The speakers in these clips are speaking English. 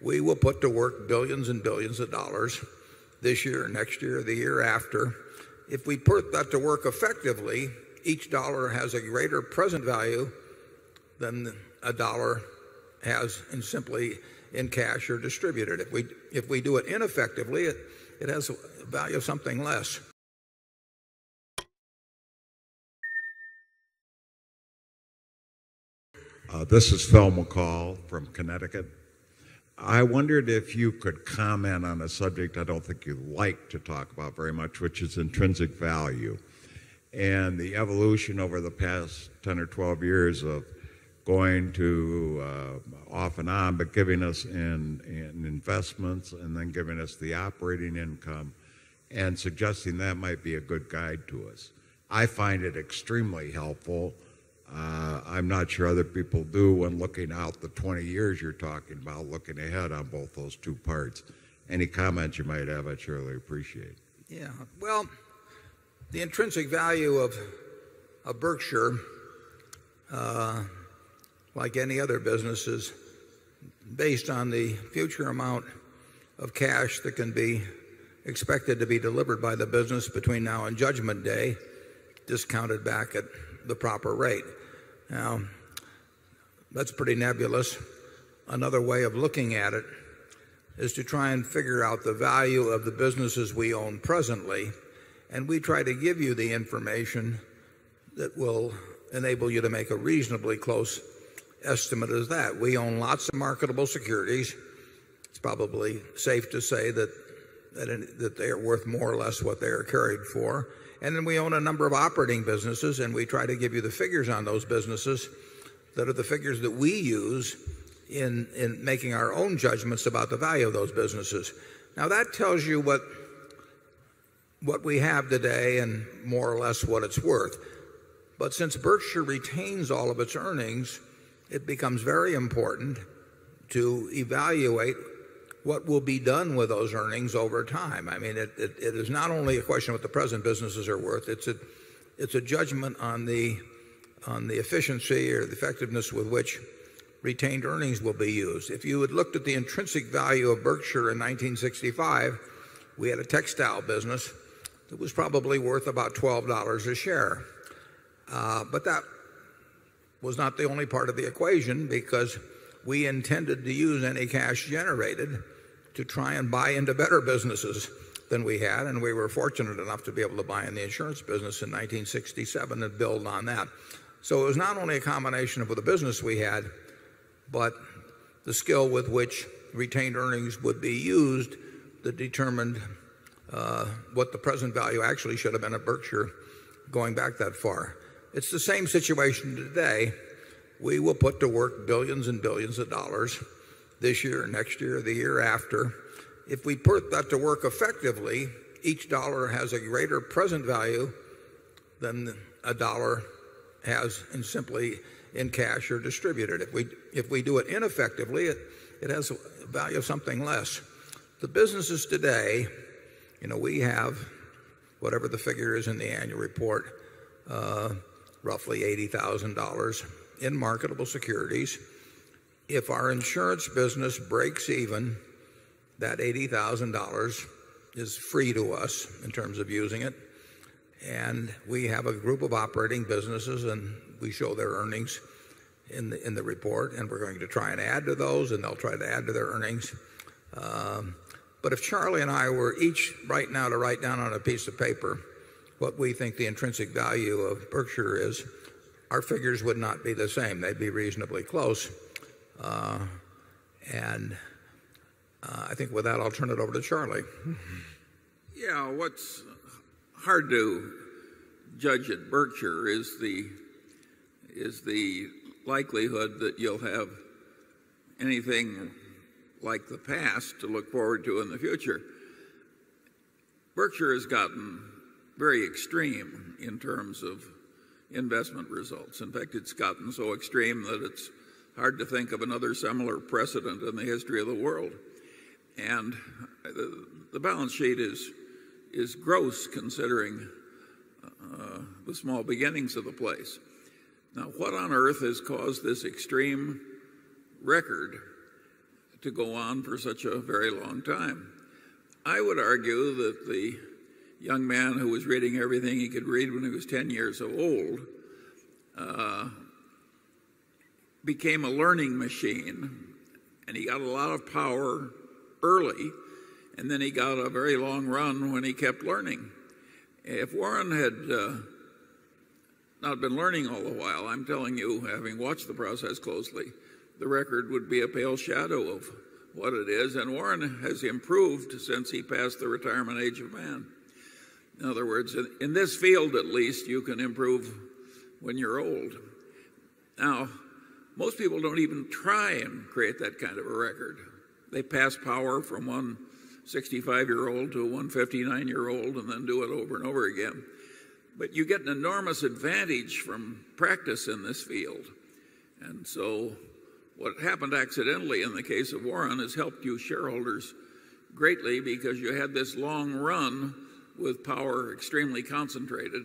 we will put to work billions and billions of dollars this year, next year, the year after. If we put that to work effectively, each dollar has a greater present value than a dollar has simply in cash or distributed. If we do it ineffectively, it has a value of something less. This is Phil McCall from Connecticut. I wondered if you could comment on a subject I don't think you like to talk about very much, which is intrinsic value and the evolution over the past 10 or 12 years of going to off and on, but giving us in investments and then giving us the operating income and suggesting that might be a good guide to us. I find it extremely helpful. I'm not sure other people do when looking out the 20 years you're talking about, looking ahead on both those two parts. Any comments you might have, I'd surely appreciate. Yeah, well, the intrinsic value of Berkshire, like any other business, is based on the future amount of cash that can be expected to be delivered by the business between now and Judgment Day, discounted back at the proper rate. Now, that's pretty nebulous. Another way of looking at it is to try and figure out the value of the businesses we own presently, and we try to give you the information that will enable you to make a reasonably close estimate as that. We own lots of marketable securities. It's probably safe to say that they are worth more or less what they are carried for. And then we own a number of operating businesses, and we try to give you the figures on those businesses that are the figures that we use in making our own judgments about the value of those businesses. Now, that tells you what we have today and more or less what it's worth. But since Berkshire retains all of its earnings, it becomes very important to evaluate what will be done with those earnings over time. I mean, it is not only a question of what the present businesses are worth. It's a judgment on the efficiency or the effectiveness with which retained earnings will be used. If you had looked at the intrinsic value of Berkshire in 1965, we had a textile business that was probably worth about $12 a share. But that was not the only part of the equation, because we intended to use any cash generated to try and buy into better businesses than we had, and we were fortunate enough to be able to buy in the insurance business in 1967 and build on that. So it was not only a combination of the business we had, but the skill with which retained earnings would be used that determined what the present value actually should have been at Berkshire going back that far. It's the same situation today. We will put to work billions and billions of dollars this year, next year, the year after. If we put that to work effectively, each dollar has a greater present value than a dollar has simply in cash or distributed. If we do it ineffectively, it has a value of something less. The businesses today, we have, whatever the figure is in the annual report, roughly $80,000 in marketable securities. If our insurance business breaks even, that $80,000 is free to us in terms of using it. And we have a group of operating businesses, and we show their earnings in the report, and we're going to try and add to those, and they'll try to add to their earnings. But if Charlie and I were each right now to write down on a piece of paper what we think the intrinsic value of Berkshire is, our figures would not be the same. They'd be reasonably close. I think with that, I'll turn it over to Charlie. Yeah, what's hard to judge at Berkshire is the likelihood that you'll have anything like the past to look forward to in the future. Berkshire has gotten very extreme in terms of investment results. In fact, it's gotten so extreme that it's hard to think of another similar precedent in the history of the world. And the balance sheet is gross considering the small beginnings of the place. Now, what on earth has caused this extreme record to go on for such a very long time. I would argue that the young man who was reading everything he could read when he was 10 years old became a learning machine, and he got a lot of power early, and then he got a very long run when he kept learning. If Warren had not been learning all the while, I'm telling you, having watched the process closely, the record would be a pale shadow of what it is, and Warren has improved since he passed the retirement age of man. In other words, in this field at least, you can improve when you're old. Now, most people don't even try and create that kind of a record. They pass power from one 65-year-old to a 159-year-old and then do it over and over again. But you get an enormous advantage from practice in this field. And so what happened accidentally in the case of Warren has helped you shareholders greatly, because you had this long run with power extremely concentrated,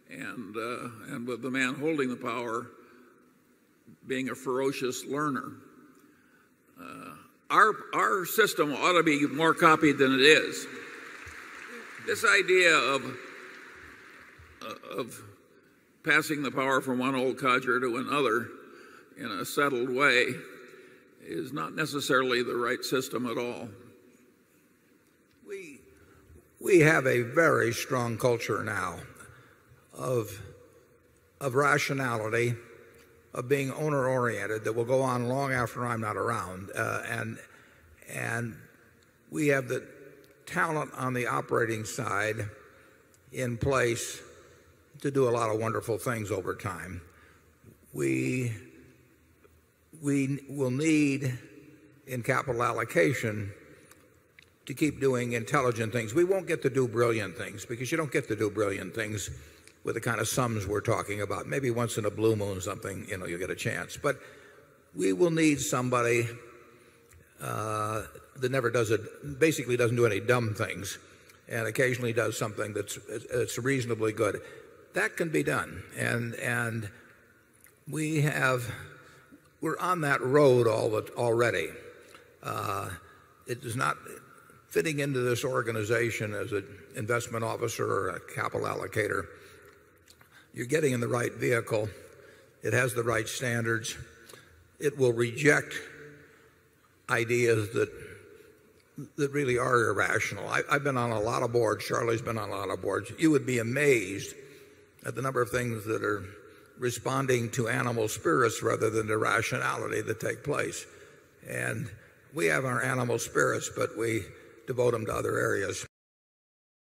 and with the man holding the power being a ferocious learner. Our system ought to be more copied than it is. This idea of passing the power from one old codger to another in a settled way is not necessarily the right system at all. We have a very strong culture now of rationality, of being owner-oriented, that will go on long after I'm not around. And we have the talent on the operating side in place to do a lot of wonderful things over time. We will need, in capital allocation, to keep doing intelligent things. We won't get to do brilliant things, because you don't get to do brilliant things with the kind of sums we're talking about. Maybe once in a blue moon something, you'll get a chance. But we will need somebody that never does it, basically doesn't do any dumb things, and occasionally does something that's reasonably good. That can be done. And we're on that road already. It is not fitting into this organization as an investment officer or a capital allocator. You're getting in the right vehicle. It has the right standards. It will reject ideas that really are irrational. I've been on a lot of boards. Charlie's been on a lot of boards. You would be amazed at the number of things that are responding to animal spirits rather than the rationality that take place. And we have our animal spirits, but we devote them to other areas.